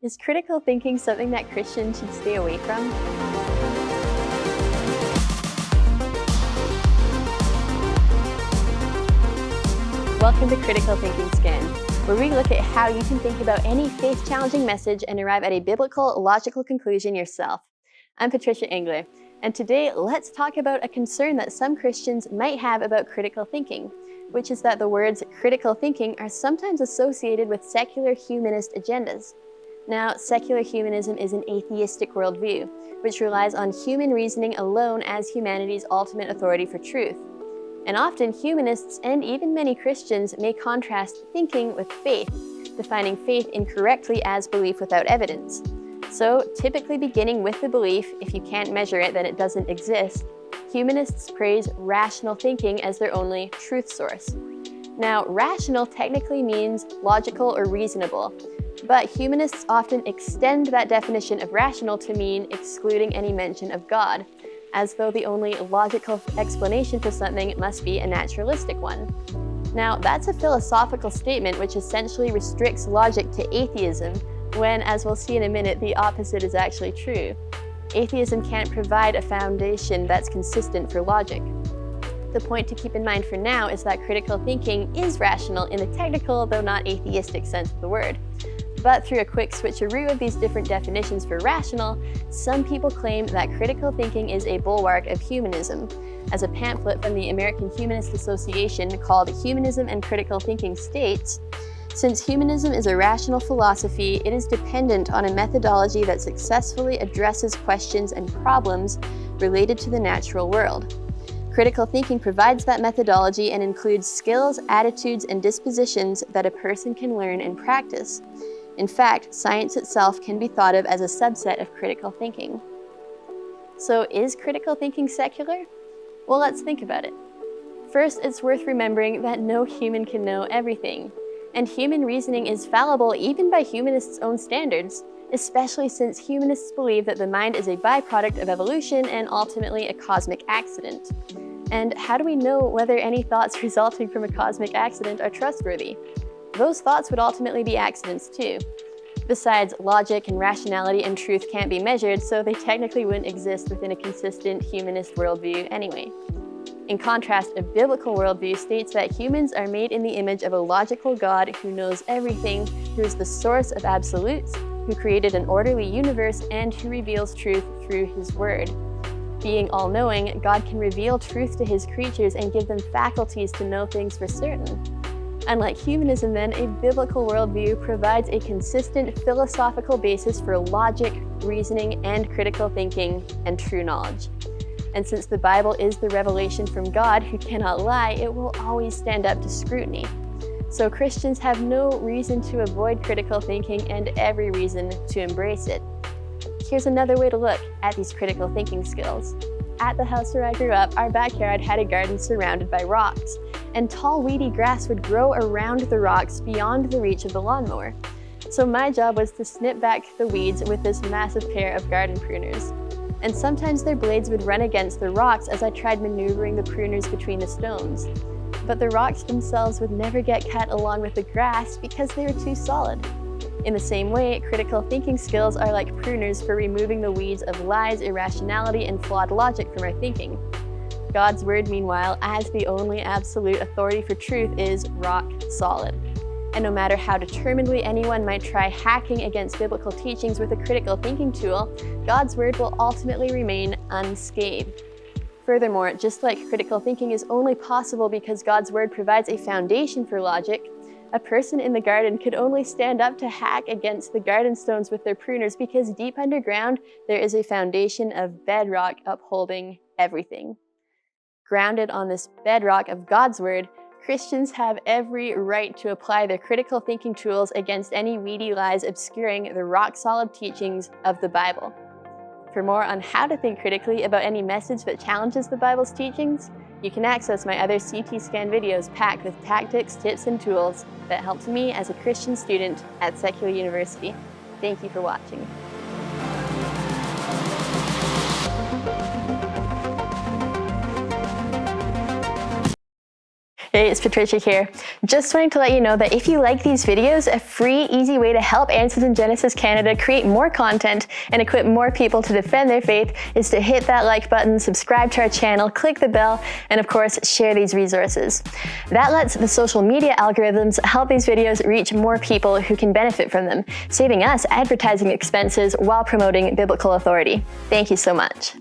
Is critical thinking something that Christians should stay away from? Welcome to Critical Thinking Scan, where we look at how you can think about any faith-challenging message and arrive at a biblical, logical conclusion yourself. I'm Patricia Engler, and today let's talk about a concern that some Christians might have about critical thinking, which is that the words critical thinking are sometimes associated with secular humanist agendas. Now, secular humanism is an atheistic worldview, which relies on human reasoning alone as humanity's ultimate authority for truth. And often humanists and even many Christians may contrast thinking with faith, defining faith incorrectly as belief without evidence. So, typically beginning with the belief, if you can't measure it, then it doesn't exist, humanists praise rational thinking as their only truth source. Now, rational technically means logical or reasonable, but humanists often extend that definition of rational to mean excluding any mention of God, as though the only logical explanation for something must be a naturalistic one. Now, that's a philosophical statement which essentially restricts logic to atheism, when, as we'll see in a minute, the opposite is actually true. Atheism can't provide a foundation that's consistent for logic. The point to keep in mind for now is that critical thinking is rational in the technical, though not atheistic sense of the word. But through a quick switcheroo of these different definitions for rational, some people claim that critical thinking is a bulwark of humanism. As a pamphlet from the American Humanist Association called Humanism and Critical Thinking states, since humanism is a rational philosophy, it is dependent on a methodology that successfully addresses questions and problems related to the natural world. Critical thinking provides that methodology and includes skills, attitudes, and dispositions that a person can learn and practice. In fact, science itself can be thought of as a subset of critical thinking. So, is critical thinking secular? Well, let's think about it. First, it's worth remembering that no human can know everything, and human reasoning is fallible even by humanists' own standards, especially since humanists believe that the mind is a byproduct of evolution and ultimately a cosmic accident. And how do we know whether any thoughts resulting from a cosmic accident are trustworthy? Those thoughts would ultimately be accidents too. Besides, logic and rationality and truth can't be measured, so they technically wouldn't exist within a consistent humanist worldview anyway. In contrast, a biblical worldview states that humans are made in the image of a logical God who knows everything, who is the source of absolutes, who created an orderly universe, and who reveals truth through His Word. Being all-knowing, God can reveal truth to His creatures and give them faculties to know things for certain. Unlike humanism then, a biblical worldview provides a consistent philosophical basis for logic, reasoning, and critical thinking, and true knowledge. And since the Bible is the revelation from God who cannot lie, it will always stand up to scrutiny. So Christians have no reason to avoid critical thinking and every reason to embrace it. Here's another way to look at these critical thinking skills. At the house where I grew up, our backyard had a garden surrounded by rocks, and tall weedy grass would grow around the rocks beyond the reach of the lawnmower. So my job was to snip back the weeds with this massive pair of garden pruners. And sometimes their blades would run against the rocks as I tried maneuvering the pruners between the stones. But the rocks themselves would never get cut along with the grass because they were too solid. In the same way, critical thinking skills are like pruners for removing the weeds of lies, irrationality, and flawed logic from our thinking. God's Word, meanwhile, as the only absolute authority for truth, is rock solid. And no matter how determinedly anyone might try hacking against biblical teachings with a critical thinking tool, God's Word will ultimately remain unscathed. Furthermore, just like critical thinking is only possible because God's Word provides a foundation for logic, a person in the garden could only stand up to hack against the garden stones with their pruners because deep underground there is a foundation of bedrock upholding everything. Grounded on this bedrock of God's Word, Christians have every right to apply their critical thinking tools against any weedy lies obscuring the rock-solid teachings of the Bible. For more on how to think critically about any message that challenges the Bible's teachings, you can access my other CT Scan videos packed with tactics, tips, and tools that helped me as a Christian student at Secular University. Thank you for watching. Hey, it's Patricia here. Just wanting to let you know that if you like these videos, a free, easy way to help Answers in Genesis Canada create more content and equip more people to defend their faith is to hit that like button, subscribe to our channel, click the bell, and of course, share these resources. That lets the social media algorithms help these videos reach more people who can benefit from them, saving us advertising expenses while promoting biblical authority. Thank you so much.